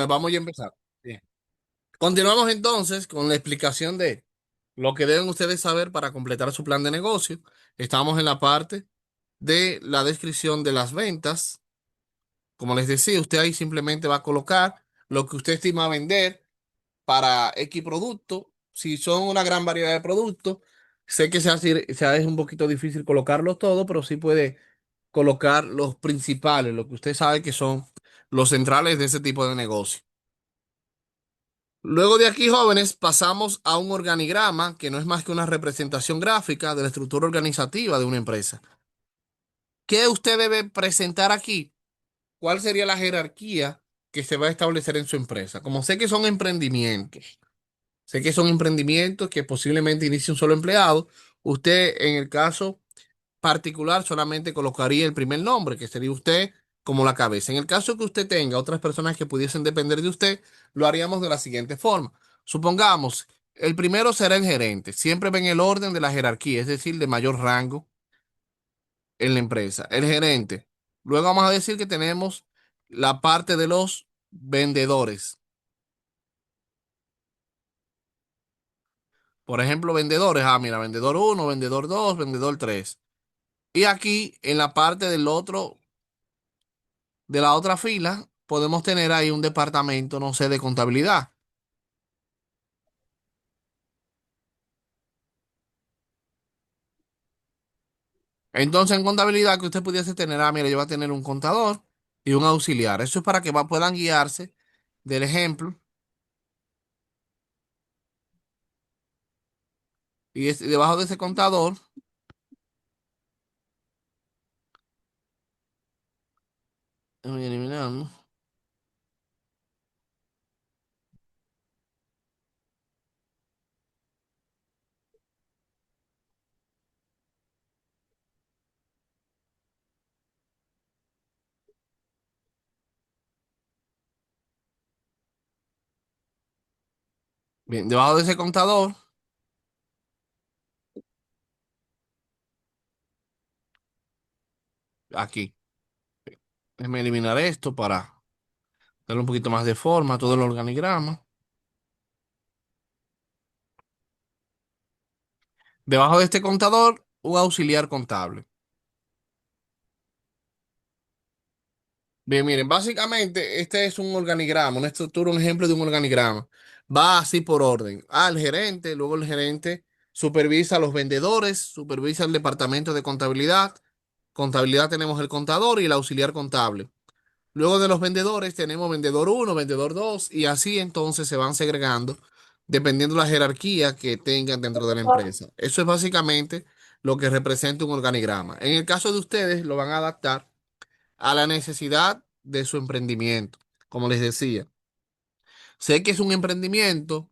vamos ya a empezar. Bien. Continuamos entonces con la explicación de lo que deben ustedes saber para completar su plan de negocio. Estamos en la parte de la descripción de las ventas. Como les decía, usted ahí simplemente va a colocar lo que usted estima vender para X producto. Si son una gran variedad de productos, sé que es un poquito difícil colocarlos todos, pero sí puede colocar los principales, lo que usted sabe que son los centrales de ese tipo de negocio. Luego de aquí, jóvenes, pasamos a un organigrama que no es más que una representación gráfica de la estructura organizativa de una empresa. ¿Qué usted debe presentar aquí? ¿Cuál sería la jerarquía que se va a establecer en su empresa? Como sé que son emprendimientos que posiblemente inicie un solo empleado, usted en el caso particular solamente colocaría el primer nombre, que sería usted como la cabeza. En el caso que usted tenga otras personas que pudiesen depender de usted, lo haríamos de la siguiente forma. Supongamos, el primero será el gerente. Siempre ven el orden de la jerarquía, es decir, de mayor rango en la empresa. El gerente. Luego vamos a decir que tenemos la parte de los vendedores. Por ejemplo, vendedores. Ah, mira, vendedor uno, vendedor 2, vendedor 3. Y aquí en la parte de la otra fila, podemos tener ahí un departamento, no sé, de contabilidad. Entonces, en contabilidad que usted pudiese tener, ah, mira, yo voy a tener un contador y un auxiliar. Eso es para que puedan guiarse del ejemplo. Debajo de ese contador, voy eliminando. Bien, debajo de ese contador, aquí, déjeme eliminar esto para darle un poquito más de forma a todo el organigrama. Debajo de este contador, un auxiliar contable. Bien, miren, básicamente este es un organigrama, una estructura, un ejemplo de un organigrama. Va así por orden. Al gerente, luego el gerente supervisa a los vendedores, supervisa el departamento de contabilidad. Contabilidad tenemos el contador y el auxiliar contable. Luego de los vendedores tenemos vendedor uno, vendedor 2 y así entonces se van segregando dependiendo de la jerarquía que tengan dentro de la empresa. Eso es básicamente lo que representa un organigrama. En el caso de ustedes lo van a adaptar a la necesidad de su emprendimiento. Como les decía, sé que es un emprendimiento.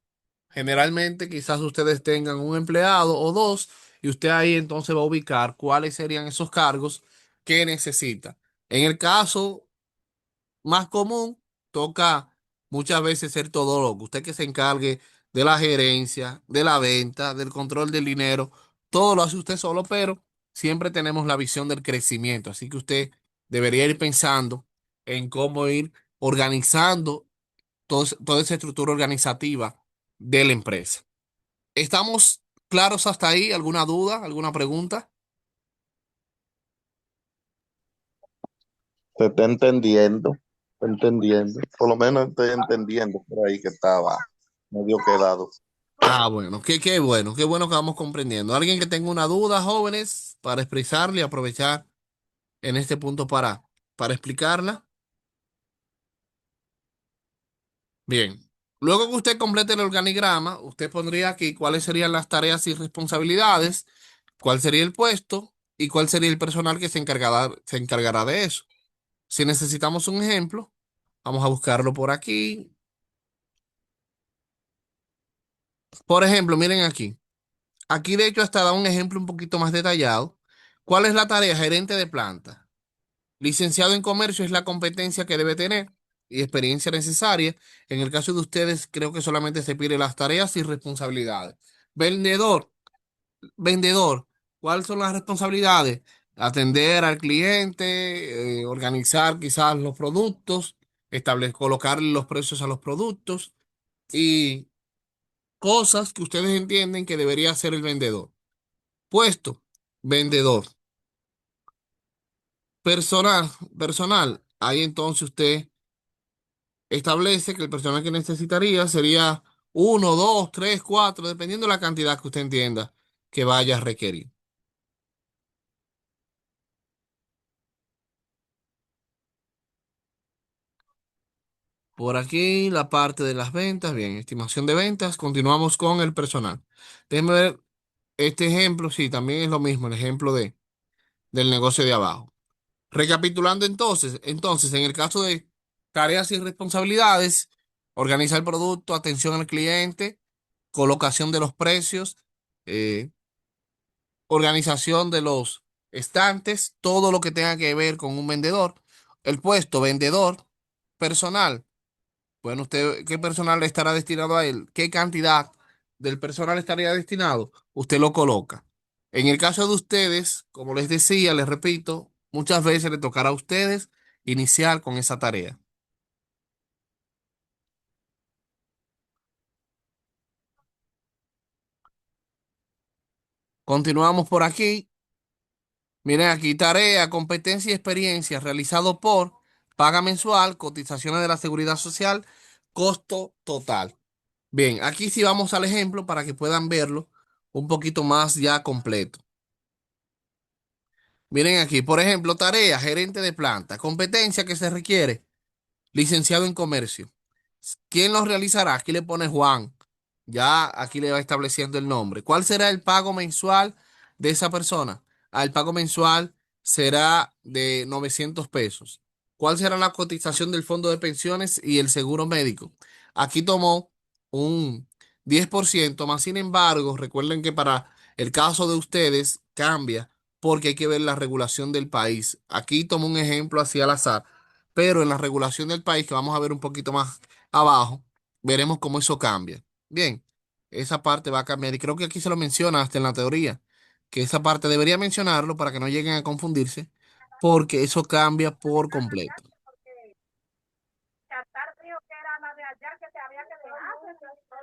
Generalmente quizás ustedes tengan un empleado o dos y usted ahí entonces va a ubicar cuáles serían esos cargos que necesita. En el caso más común, toca muchas veces ser todo loco. Usted que se encargue de la gerencia, de la venta, del control del dinero, todo lo hace usted solo, pero siempre tenemos la visión del crecimiento. Así que usted debería ir pensando en cómo ir organizando toda esa estructura organizativa de la empresa. ¿Estamos claros hasta ahí? ¿Alguna duda? ¿Alguna pregunta? Se está entendiendo, está entendiendo. Por lo menos estoy entendiendo por ahí que estaba medio quedado. Ah, bueno, qué bueno que vamos comprendiendo. ¿Alguien que tenga una duda, jóvenes, para expresarle y aprovechar en este punto para explicarla? Bien. Luego que usted complete el organigrama, usted pondría aquí cuáles serían las tareas y responsabilidades, cuál sería el puesto y cuál sería el personal que se encargará de eso. Si necesitamos un ejemplo, vamos a buscarlo por aquí. Por ejemplo, miren aquí. Aquí de hecho hasta da un ejemplo un poquito más detallado. ¿Cuál es la tarea? Gerente de planta. Licenciado en comercio es la competencia que debe tener y experiencia necesaria. En el caso de ustedes, creo que solamente se pide las tareas y responsabilidades. Vendedor, vendedor, ¿cuáles son las responsabilidades? Atender al cliente, organizar quizás los productos, colocar los precios a los productos y cosas que ustedes entienden que debería hacer el vendedor. Puesto, vendedor. Personal, personal. Ahí entonces usted establece que el personal que necesitaría sería uno, dos, tres, cuatro, dependiendo de la cantidad que usted entienda que vaya a requerir. Por aquí la parte de las ventas, bien, estimación de ventas. Continuamos con el personal. Déjenme ver este ejemplo, sí, también es lo mismo, el ejemplo del negocio de abajo. Recapitulando entonces, en el caso de tareas y responsabilidades, organizar el producto, atención al cliente, colocación de los precios, eh, organización de los estantes, todo lo que tenga que ver con un vendedor. El puesto vendedor, personal. Bueno, usted, ¿qué personal le estará destinado a él? ¿Qué cantidad del personal estaría destinado? Usted lo coloca. En el caso de ustedes, como les decía, les repito, muchas veces le tocará a ustedes iniciar con esa tarea. Continuamos por aquí. Miren aquí, tarea, competencia y experiencia realizado por paga mensual, cotizaciones de la seguridad social, costo total. Bien, aquí sí vamos al ejemplo para que puedan verlo un poquito más ya completo. Miren aquí, por ejemplo, tarea, gerente de planta, competencia que se requiere, licenciado en comercio. ¿Quién lo realizará? Aquí le pone Juan. Ya aquí le va estableciendo el nombre. ¿Cuál será el pago mensual de esa persona? El pago mensual será de 900 pesos. ¿Cuál será la cotización del fondo de pensiones y el seguro médico? Aquí tomó un 10% más. Sin embargo, recuerden que para el caso de ustedes cambia porque hay que ver la regulación del país. Aquí tomo un ejemplo así al azar, pero en la regulación del país, que vamos a ver un poquito más abajo, veremos cómo eso cambia. Bien, esa parte va a cambiar y creo que aquí se lo menciona hasta en la teoría, que esa parte debería mencionarlo para que no lleguen a confundirse, porque eso cambia por completo.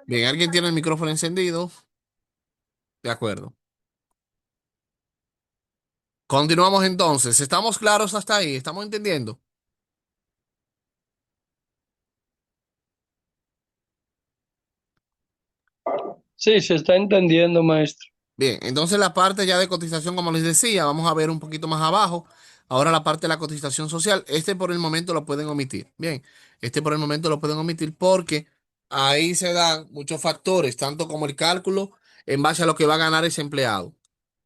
Bien, ¿alguien tiene el micrófono encendido? De acuerdo. Continuamos entonces. ¿Estamos claros hasta ahí? ¿Estamos entendiendo? Sí, se está entendiendo, maestro. Bien, entonces la parte ya de cotización, como les decía, vamos a ver un poquito más abajo. Ahora la parte de la cotización social, este por el momento lo pueden omitir. Bien, este por el momento lo pueden omitir porque ahí se dan muchos factores, tanto como el cálculo en base a lo que va a ganar ese empleado.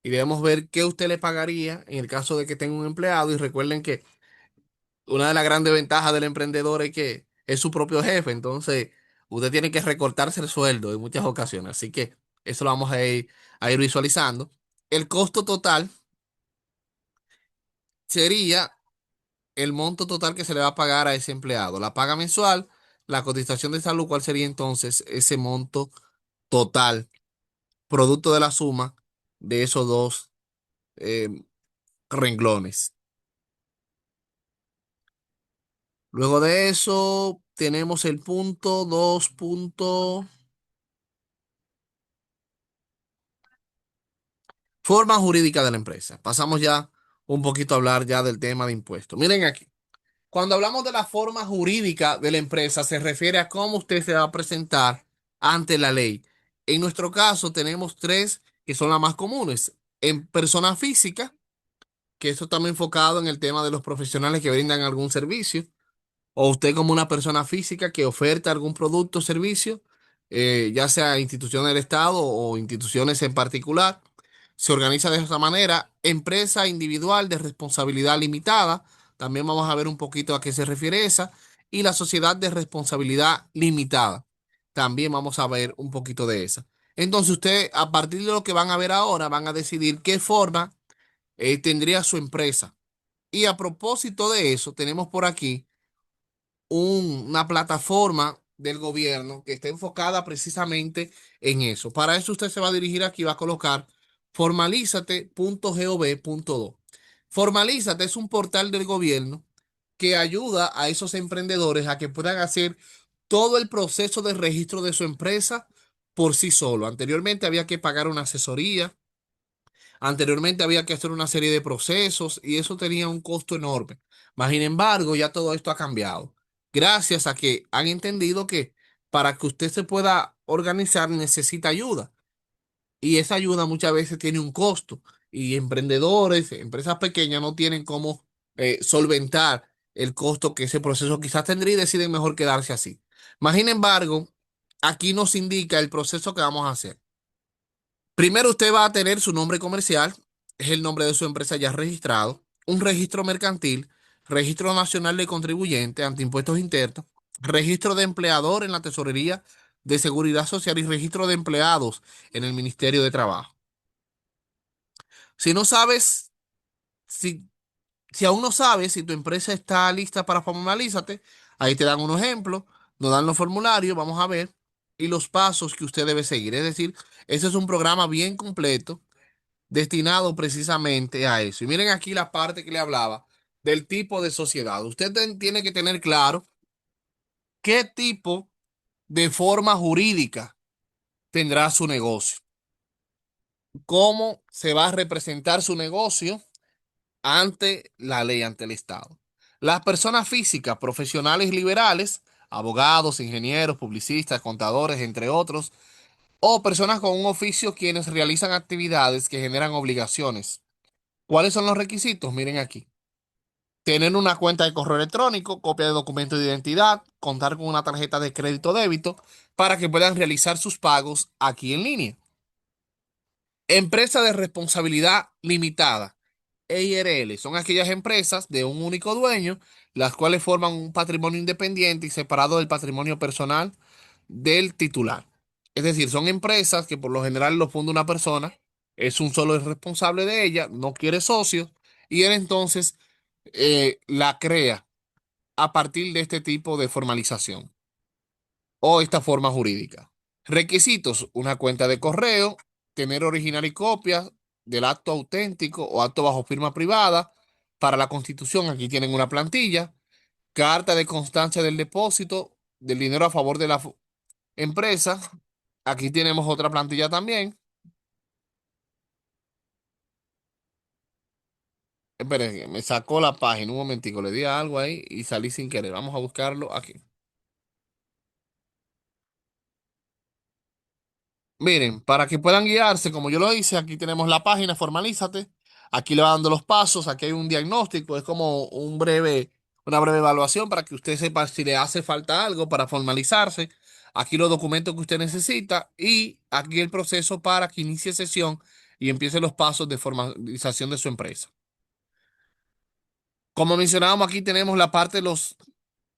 Y debemos ver qué usted le pagaría en el caso de que tenga un empleado. Y recuerden que una de las grandes ventajas del emprendedor es que es su propio jefe, entonces usted tiene que recortarse el sueldo en muchas ocasiones, así que eso lo vamos a ir visualizando. El costo total sería el monto total que se le va a pagar a ese empleado, la paga mensual, la cotización de salud, ¿cuál sería entonces ese monto total, producto de la suma de esos dos eh, renglones? Luego de eso tenemos el punto 2. Forma jurídica de la empresa. Pasamos ya un poquito a hablar ya del tema de impuestos. Miren aquí, cuando hablamos de la forma jurídica de la empresa, se refiere a cómo usted se va a presentar ante la ley. En nuestro caso, tenemos tres que son las más comunes. En persona física, que eso está muy enfocado en el tema de los profesionales que brindan algún servicio o usted como una persona física que oferta algún producto o servicio, ya sea instituciones del Estado o instituciones en particular, se organiza de esa manera. Empresa individual de responsabilidad limitada, también vamos a ver un poquito a qué se refiere esa, y la sociedad de responsabilidad limitada, también vamos a ver un poquito de esa. Entonces usted, a partir de lo que van a ver ahora, van a decidir qué forma tendría su empresa. Y a propósito de eso, tenemos por aquí una plataforma del gobierno que esté enfocada precisamente en eso. Para eso usted se va a dirigir aquí, va a colocar formalízate.gov.do. Formalízate es un portal del gobierno que ayuda a esos emprendedores a que puedan hacer todo el proceso de registro de su empresa por sí solo. Anteriormente había que pagar una asesoría, anteriormente había que hacer una serie de procesos y eso tenía un costo enorme. Mas, sin embargo, ya todo esto ha cambiado. Gracias a que han entendido que para que usted se pueda organizar necesita ayuda. Y esa ayuda muchas veces tiene un costo. Y emprendedores, empresas pequeñas no tienen cómo solventar el costo que ese proceso quizás tendría y deciden mejor quedarse así. Mas, sin embargo, aquí nos indica el proceso que vamos a hacer. Primero usted va a tener su nombre comercial, es el nombre de su empresa ya registrado, un registro mercantil, registro nacional de contribuyente ante impuestos internos, registro de empleador en la Tesorería de Seguridad Social y registro de empleados en el Ministerio de Trabajo. Si no sabes, si, si aún no sabes si tu empresa está lista para formalízate, ahí te dan un ejemplo, nos dan los formularios, vamos a ver, y los pasos que usted debe seguir. Es decir, ese es un programa bien completo destinado precisamente a eso. Y miren aquí la parte que le hablaba del tipo de sociedad. Usted tiene que tener claro qué tipo de forma jurídica tendrá su negocio, cómo se va a representar su negocio ante la ley, ante el Estado. Las personas físicas, profesionales liberales, abogados, ingenieros, publicistas, contadores, entre otros, o personas con un oficio quienes realizan actividades que generan obligaciones. ¿Cuáles son los requisitos? Miren aquí. Tener una cuenta de correo electrónico, copia de documento de identidad, contar con una tarjeta de crédito o débito para que puedan realizar sus pagos aquí en línea. Empresa de responsabilidad limitada, EIRL, son aquellas empresas de un único dueño, las cuales forman un patrimonio independiente y separado del patrimonio personal del titular. Es decir, son empresas que por lo general lo funda una persona, es un solo el responsable de ella, no quiere socios, y él entonces la crea a partir de este tipo de formalización o esta forma jurídica. Requisitos: una cuenta de correo, tener original y copia del acto auténtico o acto bajo firma privada. Para la constitución, aquí tienen una plantilla, carta de constancia del depósito del dinero a favor de la empresa. Aquí tenemos otra plantilla también. Esperen, me sacó la página un momentico, le di a algo ahí y salí sin querer. Vamos a buscarlo aquí. Miren, para que puedan guiarse, como yo lo hice, aquí tenemos la página, formalízate. Aquí le va dando los pasos, aquí hay un diagnóstico, es como una breve evaluación para que usted sepa si le hace falta algo para formalizarse. Aquí los documentos que usted necesita y aquí el proceso para que inicie sesión y empiece los pasos de formalización de su empresa. Como mencionábamos, aquí tenemos la parte de los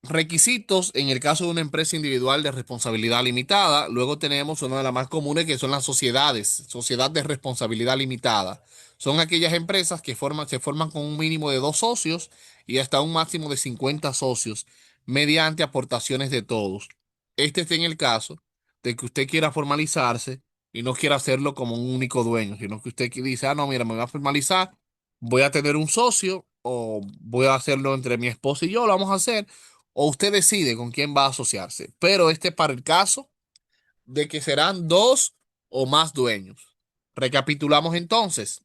requisitos en el caso de una empresa individual de responsabilidad limitada. Luego tenemos una de las más comunes que son las sociedades, sociedad de responsabilidad limitada. Son aquellas empresas que se forman con un mínimo de 2 socios y hasta un máximo de 50 socios mediante aportaciones de todos. Este está en el caso de que usted quiera formalizarse y no quiera hacerlo como un único dueño, sino que usted dice, ah, no, mira, me voy a formalizar, voy a tener un socio o voy a hacerlo entre mi esposa y yo, lo vamos a hacer o usted decide con quién va a asociarse. Pero este es para el caso de que serán dos o más dueños. Recapitulamos entonces.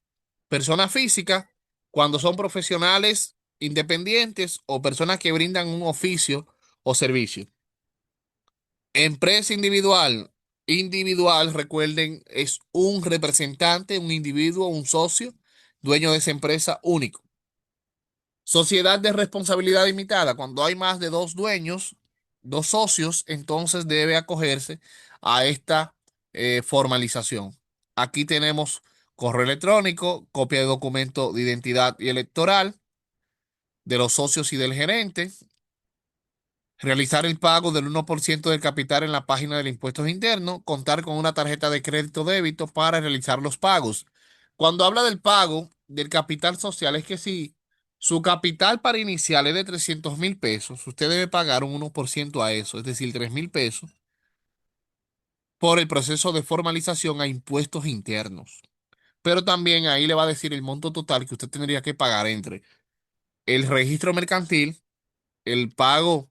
Personas físicas, cuando son profesionales independientes o personas que brindan un oficio o servicio. Empresa individual. Individual, recuerden, es un representante, un individuo, un socio, dueño de esa empresa único. Sociedad de responsabilidad limitada, cuando hay más de dos dueños, dos socios, entonces debe acogerse a esta formalización. Aquí tenemos correo electrónico, copia de documento de identidad y electoral de los socios y del gerente, realizar el pago del 1% del capital en la página del impuestos internos, contar con una tarjeta de crédito débito para realizar los pagos. Cuando habla del pago del capital social, es que si su capital para inicial es de 300.000 pesos, usted debe pagar un 1% a eso, es decir, 3.000 pesos, por el proceso de formalización a impuestos internos. Pero también ahí le va a decir el monto total que usted tendría que pagar entre el registro mercantil, el pago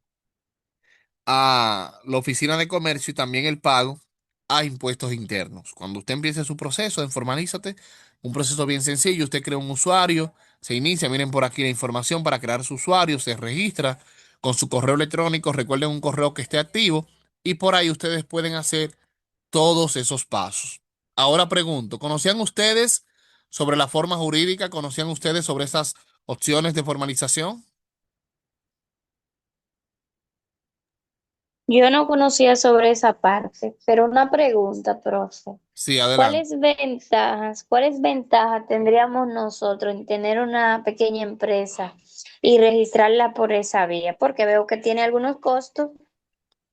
a la oficina de comercio y también el pago a impuestos internos. Cuando usted empiece su proceso de Formalízate, un proceso bien sencillo, usted crea un usuario, se inicia, miren por aquí la información para crear su usuario, se registra con su correo electrónico, recuerden un correo que esté activo y por ahí ustedes pueden hacer todos esos pasos. Ahora pregunto, ¿conocían ustedes sobre la forma jurídica? ¿Conocían ustedes sobre esas opciones de formalización? Yo no conocía sobre esa parte, pero una pregunta, profe. Sí, adelante. Cuáles ventajas tendríamos nosotros en tener una pequeña empresa y registrarla por esa vía? Porque veo que tiene algunos costos,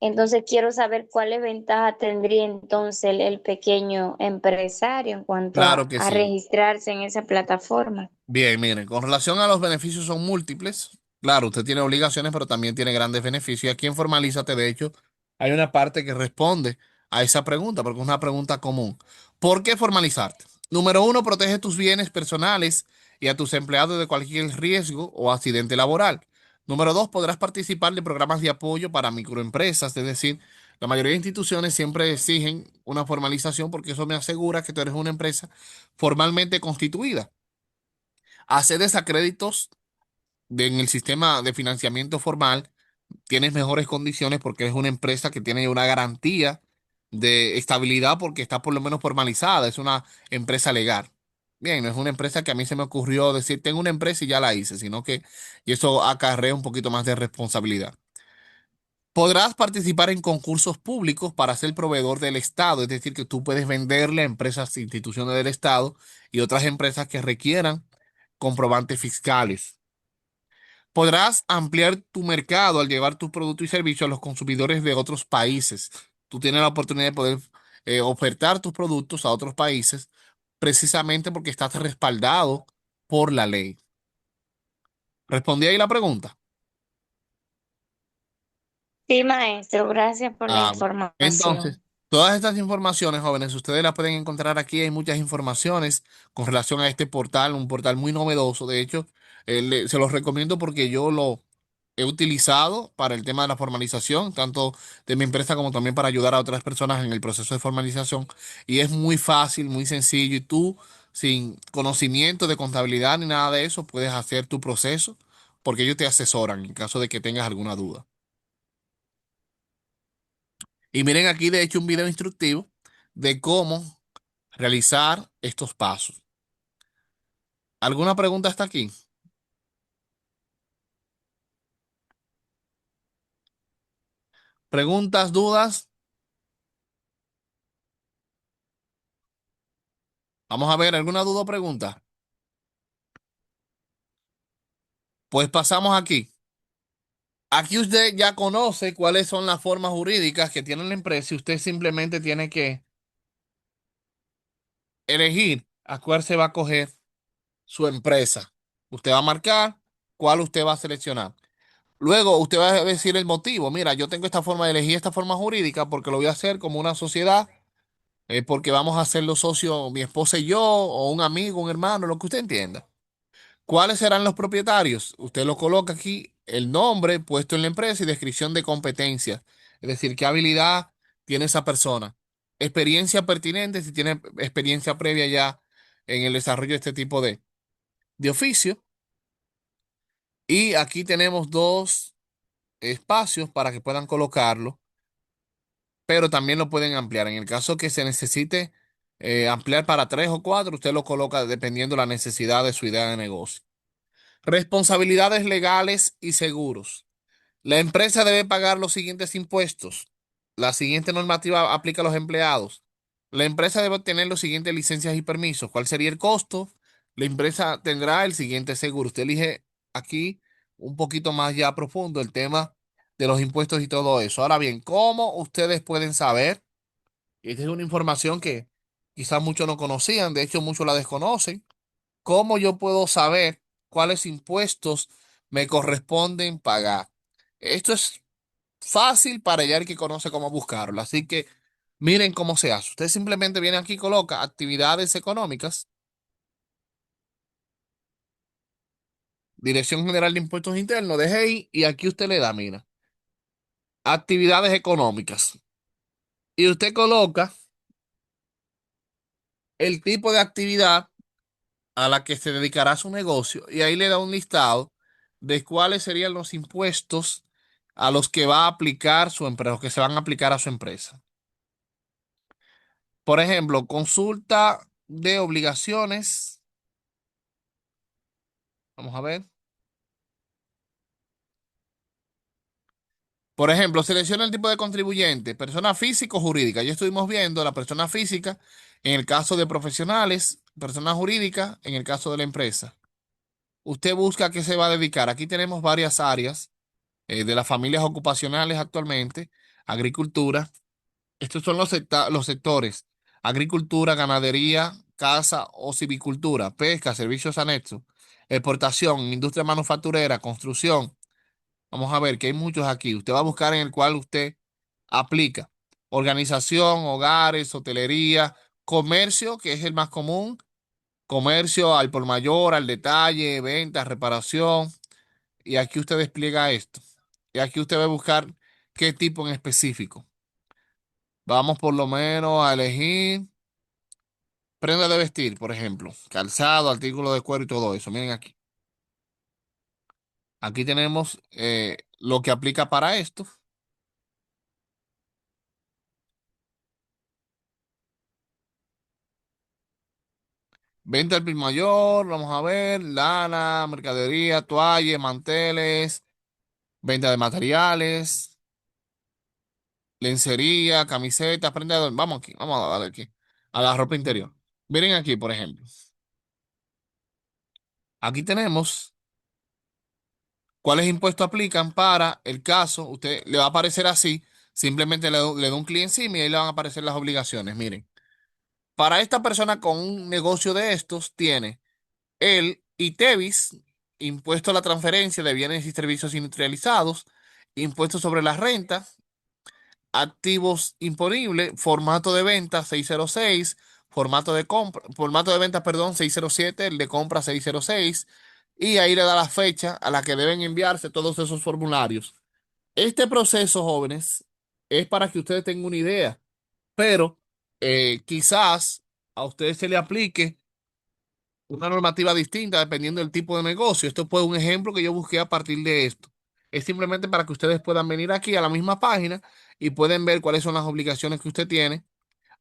entonces quiero saber cuáles ventajas tendría entonces el pequeño empresario en cuanto Claro que a sí. registrarse en esa plataforma. Bien, miren, con relación a los beneficios son múltiples. Claro, usted tiene obligaciones, pero también tiene grandes beneficios. Y aquí en Formalízate, de hecho, hay una parte que responde a esa pregunta, porque es una pregunta común. ¿Por qué formalizarte? Número uno, protege tus bienes personales y a tus empleados de cualquier riesgo o accidente laboral. Número dos, podrás participar de programas de apoyo para microempresas, es decir, la mayoría de instituciones siempre exigen una formalización porque eso me asegura que tú eres una empresa formalmente constituida. Accedes a créditos en el sistema de financiamiento formal, tienes mejores condiciones porque es una empresa que tiene una garantía de estabilidad porque está por lo menos formalizada, es una empresa legal. Bien, no es una empresa que a mí se me ocurrió decir, tengo una empresa y ya la hice, sino que y eso acarrea un poquito más de responsabilidad. Podrás participar en concursos públicos para ser proveedor del Estado, es decir, que tú puedes venderle a empresas e instituciones del Estado y otras empresas que requieran comprobantes fiscales. Podrás ampliar tu mercado al llevar tus productos y servicios a los consumidores de otros países. Tú tienes la oportunidad de poder ofertar tus productos a otros países precisamente porque estás respaldado por la ley. ¿Respondí ahí la pregunta? Sí, maestro, gracias por la Bueno. Entonces, información. todas estas informaciones, jóvenes, ustedes las pueden encontrar aquí. Hay muchas informaciones con relación a este portal, un portal muy novedoso. De hecho, se los recomiendo porque yo lo he utilizado para el tema de la formalización, tanto de mi empresa como también para ayudar a otras personas en el proceso de formalización. Y es muy fácil, muy sencillo. Y tú, sin conocimiento de contabilidad ni nada de eso, puedes hacer tu proceso porque ellos te asesoran en caso de que tengas alguna duda. Y miren aquí, de hecho, un video instructivo de cómo realizar estos pasos. ¿Alguna pregunta hasta aquí? ¿Preguntas, dudas? Vamos a ver, ¿alguna duda o pregunta? Pues pasamos aquí. Aquí usted ya conoce cuáles son las formas jurídicas que tiene la empresa y usted simplemente tiene que elegir a cuál se va a coger su empresa. Usted va a marcar cuál usted va a seleccionar. Luego usted va a decir el motivo. Mira, yo tengo esta forma de elegir esta forma jurídica porque lo voy a hacer como una sociedad, porque vamos a ser los socios, mi esposa y yo, o un amigo, un hermano, lo que usted entienda. ¿Cuáles serán los propietarios? Usted lo coloca aquí, el nombre puesto en la empresa y descripción de competencia. Es decir, qué habilidad tiene esa persona. Experiencia pertinente, si tiene experiencia previa ya en el desarrollo de este tipo de oficio. Y aquí tenemos dos espacios para que puedan colocarlo, pero también lo pueden ampliar. En el caso que se necesite ampliar para tres o cuatro, usted lo coloca dependiendo de la necesidad de su idea de negocio. Responsabilidades legales y seguros. La empresa debe pagar los siguientes impuestos. La siguiente normativa aplica a los empleados. La empresa debe obtener los siguientes licencias y permisos. ¿Cuál sería el costo? La empresa tendrá el siguiente seguro. Usted elige aquí un poquito más ya profundo el tema de los impuestos y todo eso. Ahora bien, ¿cómo ustedes pueden saber? Y esta es una información que quizás muchos no conocían, de hecho muchos la desconocen. ¿Cómo yo puedo saber cuáles impuestos me corresponden pagar? Esto es fácil para el que conoce cómo buscarlo. Así que miren cómo se hace. Usted simplemente viene aquí y coloca actividades económicas. Dirección General de Impuestos Internos, DGI, y aquí usted le da, mira, actividades económicas. Y usted coloca el tipo de actividad a la que se dedicará su negocio y ahí le da un listado de cuáles serían los impuestos a los que va a aplicar su empresa, o que se van a aplicar a su empresa. Por ejemplo, consulta de obligaciones. Vamos a ver. Por ejemplo, selecciona el tipo de contribuyente, persona física o jurídica. Ya estuvimos viendo la persona física en el caso de profesionales, persona jurídica en el caso de la empresa. Usted busca a qué se va a dedicar. Aquí tenemos varias áreas de las familias ocupacionales actualmente. Agricultura. Estos son los sectores: agricultura, ganadería, caza o silvicultura, pesca, servicios anexos, exportación, industria manufacturera, construcción. Vamos a ver que hay muchos aquí. Usted va a buscar en el cual usted aplica. Organización, hogares, hotelería, comercio, que es el más común. Comercio al por mayor, al detalle, ventas, reparación. Y aquí usted despliega esto. Y aquí usted va a buscar qué tipo en específico. Vamos por lo menos a elegir prenda de vestir, por ejemplo. Calzado, artículo de cuero y todo eso. Miren aquí. Aquí tenemos lo que aplica para esto. Venta al por mayor, vamos a ver, lana, mercadería, toallas, manteles, venta de materiales, lencería, camisetas, prenda. Vamos aquí, vamos a darle aquí. A la ropa interior. Miren aquí, por ejemplo. Aquí tenemos cuáles impuestos aplican para el caso. Usted le va a aparecer así. Simplemente le da un clic encima y ahí le van a aparecer las obligaciones. Miren, para esta persona con un negocio de estos, tiene el ITEVIS, impuesto a la transferencia de bienes y servicios industrializados, impuesto sobre la renta, activos imponibles, formato de venta 606, formato de compra, formato de venta, perdón, 607, el de compra 606, y ahí le da la fecha a la que deben enviarse todos esos formularios. Este proceso, jóvenes, es para que ustedes tengan una idea, pero quizás a ustedes se le aplique una normativa distinta dependiendo del tipo de negocio. Esto fue un ejemplo que yo busqué a partir de esto. Es simplemente para que ustedes puedan venir aquí a la misma página y pueden ver cuáles son las obligaciones que usted tiene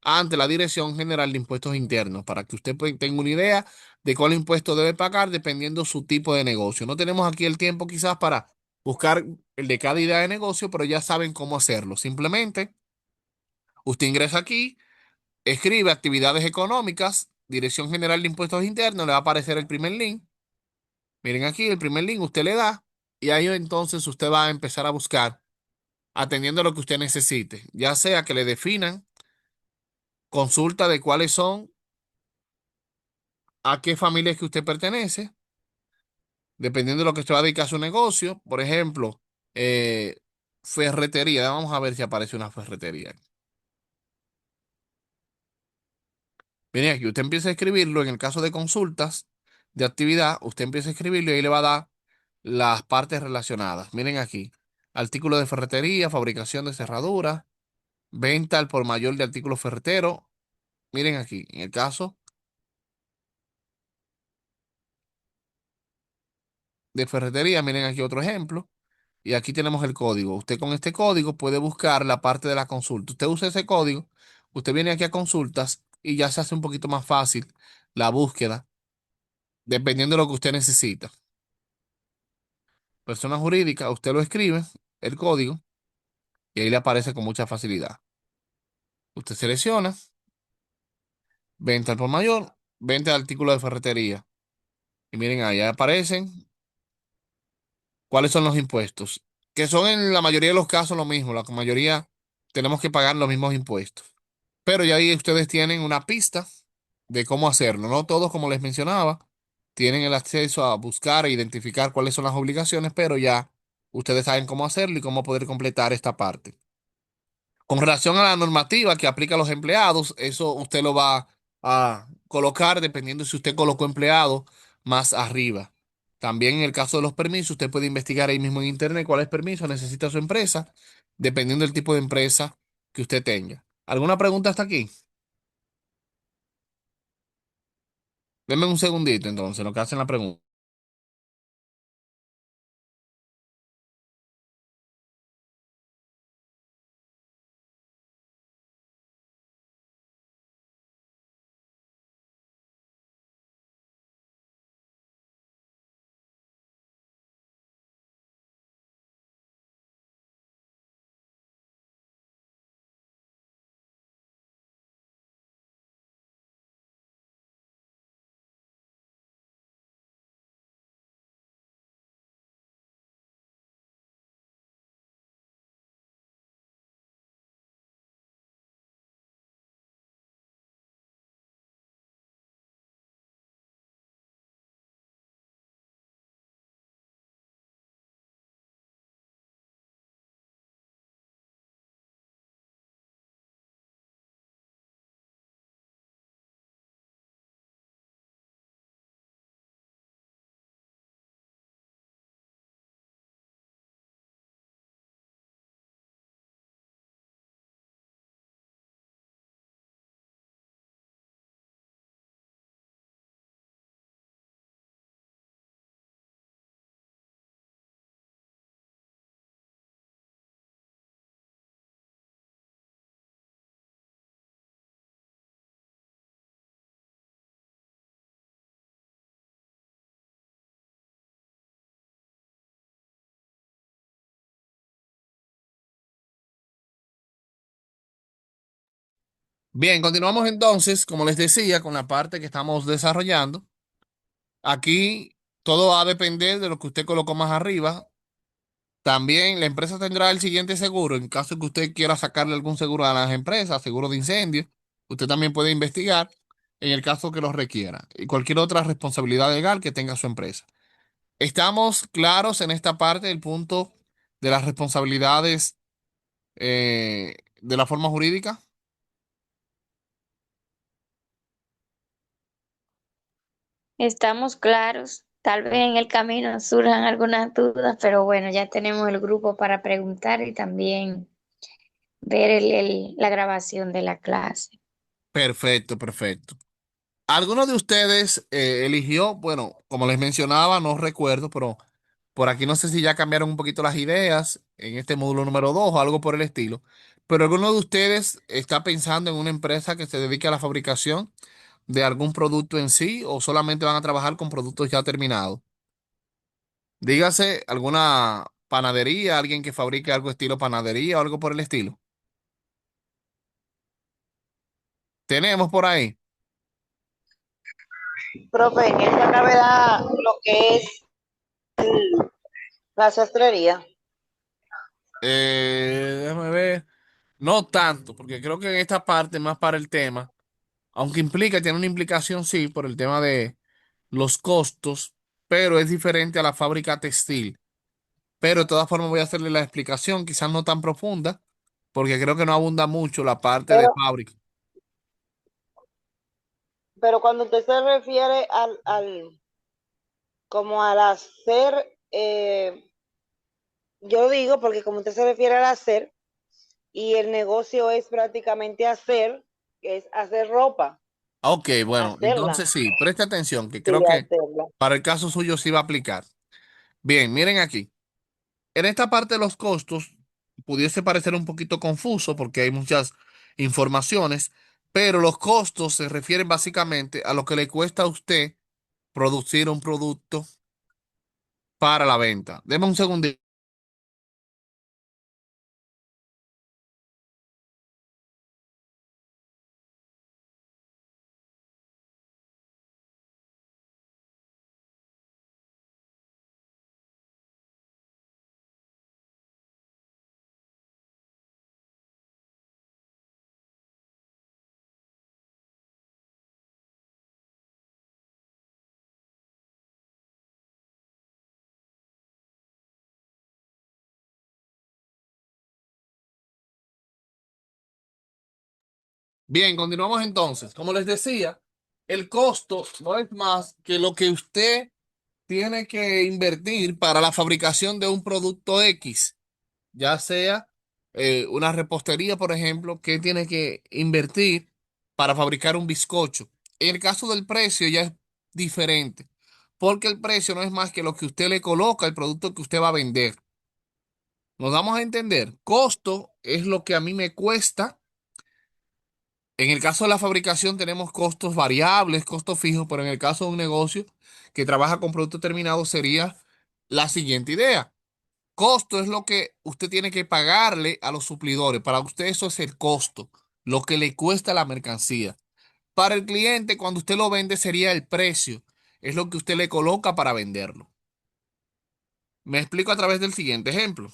ante la Dirección General de Impuestos Internos, para que usted tenga una idea de cuál impuesto debe pagar dependiendo su tipo de negocio. No tenemos aquí el tiempo quizás para buscar el de cada idea de negocio, pero ya saben cómo hacerlo. Simplemente usted ingresa aquí, escribe actividades económicas, Dirección General de Impuestos Internos, le va a aparecer el primer link. Miren aquí el primer link, usted le da y ahí entonces usted va a empezar a buscar atendiendo a lo que usted necesite, ya sea que le definan consulta de cuáles son, a qué familia es que usted pertenece, dependiendo de lo que usted va a dedicar a su negocio. Por ejemplo, eh, ferretería. Vamos a ver si aparece una ferretería. Miren aquí, usted empieza a escribirlo. En el caso de consultas de actividad, usted empieza a escribirlo y ahí le va a dar las partes relacionadas. Miren aquí, artículos de ferretería, fabricación de cerraduras, venta al por mayor de artículos ferreteros. Miren aquí, en el caso de ferretería, miren aquí otro ejemplo. Y aquí tenemos el código. Usted con este código puede buscar la parte de la consulta. Usted usa ese código, usted viene aquí a consultas y ya se hace un poquito más fácil la búsqueda, dependiendo de lo que usted necesita. Persona jurídica, usted lo escribe, el código, y ahí le aparece con mucha facilidad. Usted selecciona, venta al por mayor, venta de artículos de ferretería. Y miren, ahí aparecen cuáles son los impuestos, que son en la mayoría de los casos lo mismo. La mayoría tenemos que pagar los mismos impuestos. Pero ya ahí ustedes tienen una pista de cómo hacerlo. No todos, como les mencionaba, tienen el acceso a buscar e identificar cuáles son las obligaciones, pero ya ustedes saben cómo hacerlo y cómo poder completar esta parte. Con relación a la normativa que aplica a los empleados, eso usted lo va a colocar dependiendo si usted colocó empleado más arriba. También en el caso de los permisos, usted puede investigar ahí mismo en internet cuáles permisos necesita su empresa, dependiendo del tipo de empresa que usted tenga. ¿Alguna pregunta hasta aquí? Denme un segundito entonces, lo que hacen la pregunta. Bien, continuamos entonces, como les decía, con la parte que estamos desarrollando. Aquí todo va a depender de lo que usted colocó más arriba. También la empresa tendrá el siguiente seguro. En caso de que usted quiera sacarle algún seguro a las empresas, seguro de incendio, usted también puede investigar en el caso que lo requiera y cualquier otra responsabilidad legal que tenga su empresa. Estamos claros en esta parte del punto de las responsabilidades de la forma jurídica. Estamos claros. Tal vez en el camino surjan algunas dudas, pero bueno, ya tenemos el grupo para preguntar y también ver la grabación de la clase. Perfecto, perfecto. ¿Alguno de ustedes eligió? Bueno, como les mencionaba, no recuerdo, pero por aquí no sé si ya cambiaron un poquito las ideas en este módulo número 2 o algo por el estilo. Pero ¿alguno de ustedes está pensando en una empresa que se dedique a la fabricación de algún producto en sí o solamente van a trabajar con productos ya terminados? Dígase alguna panadería, alguien que fabrique algo estilo panadería o algo por el estilo. Tenemos por ahí. Profe, en esa cabe lo que es la sastrería. Déjame ver. No tanto, porque creo que en esta parte más para el tema, aunque implica, tiene una implicación, sí, por el tema de los costos, pero es diferente a la fábrica textil. Pero de todas formas voy a hacerle la explicación, quizás no tan profunda, porque creo que no abunda mucho la parte de Pero, fábrica. pero cuando usted se refiere como al hacer, yo digo, porque como usted se refiere al hacer, y el negocio es prácticamente hacer, es hacer ropa, Ok, bueno, hacerla, entonces sí, preste atención, que sí, creo que hacerla. para el caso suyo sí va a aplicar. Bien, miren aquí. En esta parte de los costos pudiese parecer un poquito confuso porque hay muchas informaciones, pero los costos se refieren básicamente a lo que le cuesta a usted producir un producto para la venta. Deme un segundito. Bien, continuamos entonces. Como les decía, el costo no es más que lo que usted tiene que invertir para la fabricación de un producto X, ya sea una repostería, por ejemplo, que tiene que invertir para fabricar un bizcocho. En el caso del precio ya es diferente, porque el precio no es más que lo que usted le coloca al producto que usted va a vender. Nos damos a entender, costo es lo que a mí me cuesta. En el caso de la fabricación tenemos costos variables, costos fijos, pero en el caso de un negocio que trabaja con productos terminados sería la siguiente idea. Costo es lo que usted tiene que pagarle a los suplidores. Para usted eso es el costo, lo que le cuesta la mercancía. Para el cliente, cuando usted lo vende, sería el precio. Es lo que usted le coloca para venderlo. Me explico a través del siguiente ejemplo.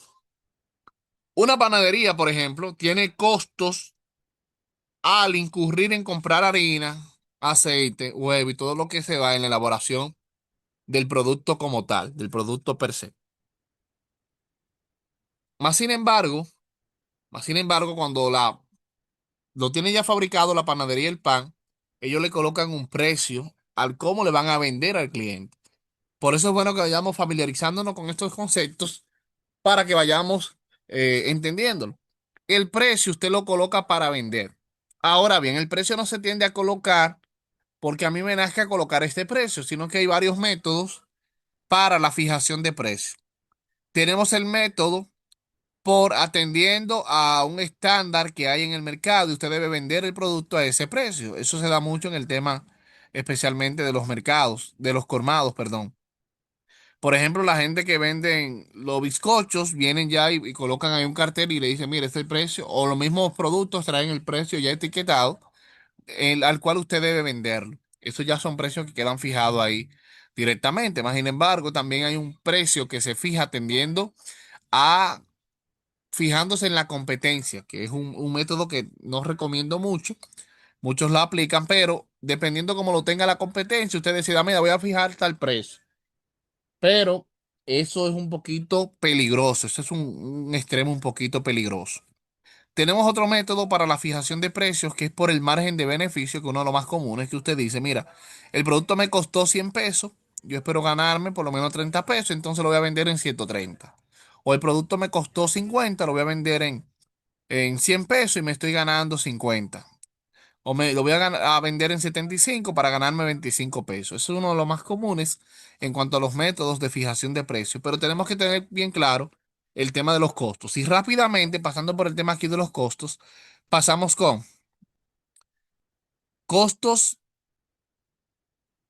Una panadería, por ejemplo, tiene costos al incurrir en comprar harina, aceite, huevo y todo lo que se va en la elaboración del producto como tal, del producto per se. Más sin embargo, cuando lo tiene ya fabricado la panadería y el pan, ellos le colocan un precio al cómo le van a vender al cliente. Por eso es bueno que vayamos familiarizándonos con estos conceptos para que vayamos entendiéndolo. El precio usted lo coloca para vender. Ahora bien, el precio no se tiende a colocar porque a mí me nazca colocar este precio, sino que hay varios métodos para la fijación de precios. Tenemos el método por atendiendo a un estándar que hay en el mercado y usted debe vender el producto a ese precio. Eso se da mucho en el tema, especialmente de los mercados, de los colmados, perdón. Por ejemplo, la gente que venden los bizcochos vienen ya y colocan ahí un cartel y le dicen, mire, este es el precio, o los mismos productos traen el precio ya etiquetado, al cual usted debe venderlo. Esos ya son precios que quedan fijados ahí directamente. Más sin embargo, también hay un precio que se fija atendiendo a fijándose en la competencia, que es un método que no recomiendo mucho. Muchos lo aplican, pero dependiendo cómo lo tenga la competencia, usted decida, mira, voy a fijar tal precio. Pero eso es un poquito peligroso, eso es un extremo un poquito peligroso. Tenemos otro método para la fijación de precios que es por el margen de beneficio, que uno de los más comunes, que usted dice, mira, el producto me costó 100 pesos, yo espero ganarme por lo menos 30 pesos, entonces lo voy a vender en 130. O el producto me costó 50, lo voy a vender en 100 pesos y me estoy ganando 50. O me lo voy a vender en 75 para ganarme 25 pesos. Eso es uno de los más comunes en cuanto a los métodos de fijación de precios. Pero tenemos que tener bien claro el tema de los costos. Y rápidamente, pasando por el tema aquí de los costos, pasamos con costos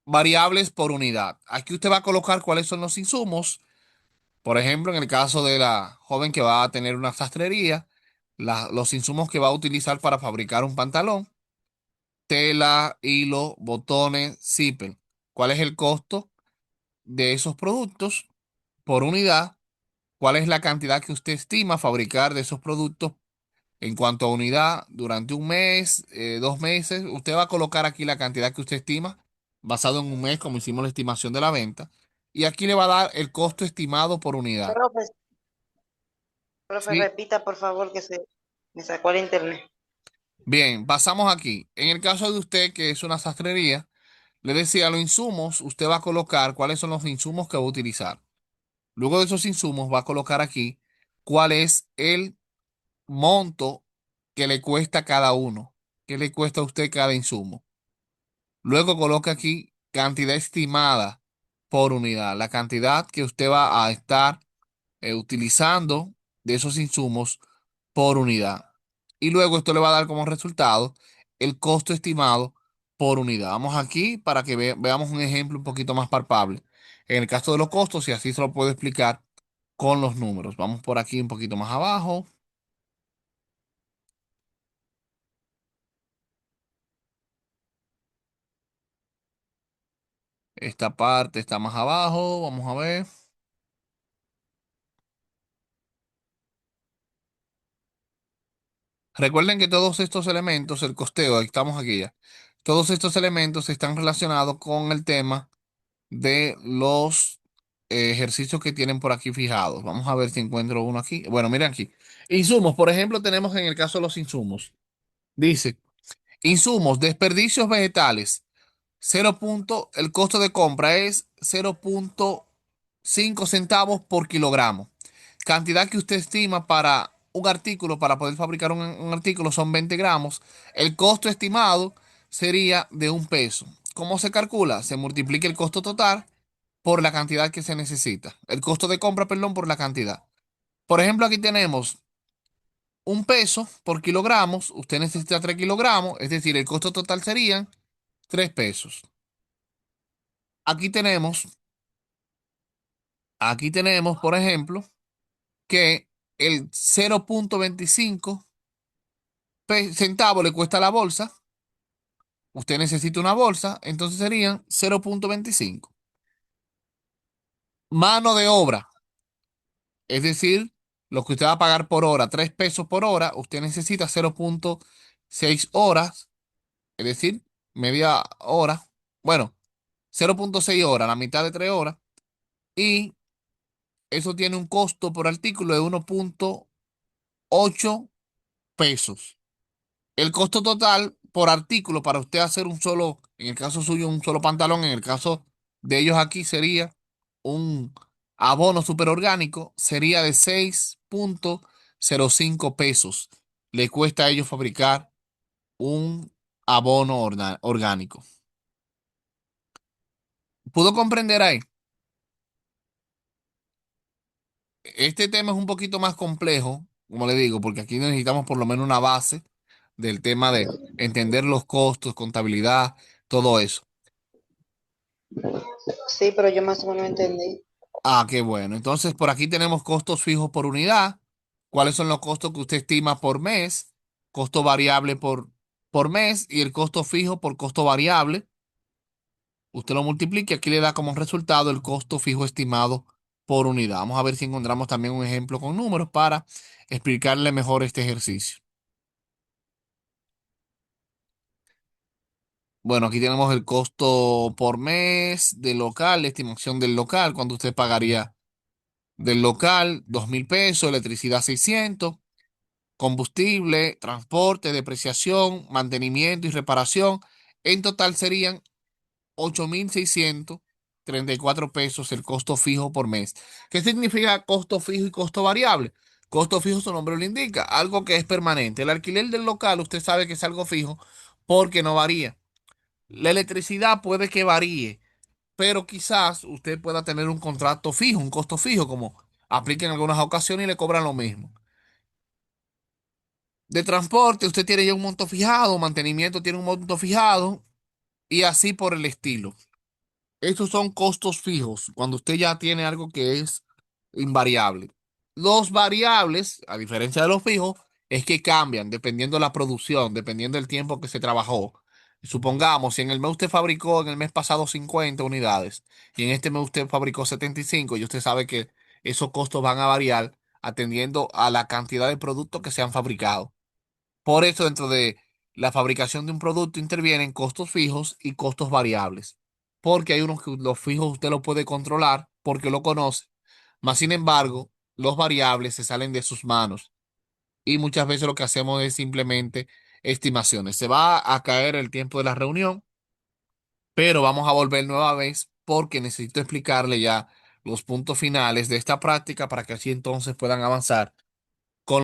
variables por unidad. Aquí usted va a colocar cuáles son los insumos. Por ejemplo, en el caso de la joven que va a tener una sastrería, los insumos que va a utilizar para fabricar un pantalón, tela, hilo, botones, zipper. ¿Cuál es el costo de esos productos por unidad? ¿Cuál es la cantidad que usted estima fabricar de esos productos en cuanto a unidad durante un mes, 2 meses? Usted va a colocar aquí la cantidad que usted estima basado en un mes, como hicimos la estimación de la venta. Y aquí le va a dar el costo estimado por unidad. Profe, profe, ¿Sí? repita por favor que se me sacó el internet. Bien, pasamos aquí. En el caso de usted, que es una sastrería, le decía, los insumos, usted va a colocar cuáles son los insumos que va a utilizar. Luego de esos insumos va a colocar aquí cuál es el monto que le cuesta cada uno, qué le cuesta a usted cada insumo. Luego coloca aquí cantidad estimada por unidad, la cantidad que usted va a estar utilizando de esos insumos por unidad. Y luego esto le va a dar como resultado el costo estimado por unidad. Vamos aquí para que veamos un ejemplo un poquito más palpable. En el caso de los costos, y así se lo puedo explicar con los números. Vamos por aquí un poquito más abajo. Esta parte está más abajo. Vamos a ver. Recuerden que todos estos elementos, el costeo, ahí estamos aquí ya. Todos estos elementos están relacionados con el tema de los ejercicios que tienen por aquí fijados. Vamos a ver si encuentro uno aquí. Bueno, miren aquí. Insumos, por ejemplo, tenemos en el caso de los insumos. Dice, insumos, desperdicios vegetales, el costo de compra es 0,5 centavos por kilogramo. Cantidad que usted estima para un artículo, para poder fabricar un artículo, son 20 gramos. El costo estimado sería de 1 peso. ¿Cómo se calcula? Se multiplica el costo total por la cantidad que se necesita. El costo de compra, perdón, por la cantidad. Por ejemplo, aquí tenemos 1 peso por kilogramos. Usted necesita 3 kilogramos, es decir, el costo total serían 3 pesos. Aquí tenemos, aquí tenemos, por ejemplo, que el 0,25 centavos le cuesta la bolsa. Usted necesita una bolsa, entonces serían 0,25. Mano de obra, es decir, lo que usted va a pagar por hora, 3 pesos por hora, usted necesita 0,6 horas, es decir, media hora. Bueno, 0,6 horas, la mitad de 3 horas. Y eso tiene un costo por artículo de 1,8 pesos. El costo total por artículo para usted hacer un solo, en el caso suyo, un solo pantalón, en el caso de ellos aquí sería un abono superorgánico, sería de 6,05 pesos. Le cuesta a ellos fabricar un abono orgánico. ¿Pudo comprender ahí? Este tema es un poquito más complejo, como le digo, porque aquí necesitamos por lo menos una base del tema de entender los costos, contabilidad, todo eso. Sí, pero yo más o menos entendí. Ah, qué bueno. Entonces, por aquí tenemos costos fijos por unidad. ¿Cuáles son los costos que usted estima por mes? Costo variable por mes y el costo fijo por costo variable. Usted lo multiplica y aquí le da como resultado el costo fijo estimado por unidad. Vamos a ver si encontramos también un ejemplo con números para explicarle mejor este ejercicio. Bueno, aquí tenemos el costo por mes del local, la estimación del local, cuando usted pagaría del local, 2.000 pesos, electricidad 600, combustible, transporte, depreciación, mantenimiento y reparación. En total serían 8.634 pesos el costo fijo por mes. ¿Qué significa costo fijo y costo variable? Costo fijo, su nombre lo indica, algo que es permanente. El alquiler del local, usted sabe que es algo fijo porque no varía. La electricidad puede que varíe, pero quizás usted pueda tener un contrato fijo, un costo fijo, como aplica en algunas ocasiones y le cobran lo mismo. De transporte, usted tiene ya un monto fijado, mantenimiento tiene un monto fijado y así por el estilo. Estos son costos fijos, cuando usted ya tiene algo que es invariable. Los variables, a diferencia de los fijos, es que cambian dependiendo de la producción, dependiendo del tiempo que se trabajó. Supongamos, si en el mes usted fabricó en el mes pasado 50 unidades y en este mes usted fabricó 75 y usted sabe que esos costos van a variar atendiendo a la cantidad de productos que se han fabricado. Por eso, dentro de la fabricación de un producto intervienen costos fijos y costos variables. Porque hay unos que los fijos usted los puede controlar porque lo conoce. Más sin embargo, los variables se salen de sus manos. Y muchas veces lo que hacemos es simplemente estimaciones. Se va a caer el tiempo de la reunión, pero vamos a volver nueva vez porque necesito explicarle ya los puntos finales de esta práctica para que así entonces puedan avanzar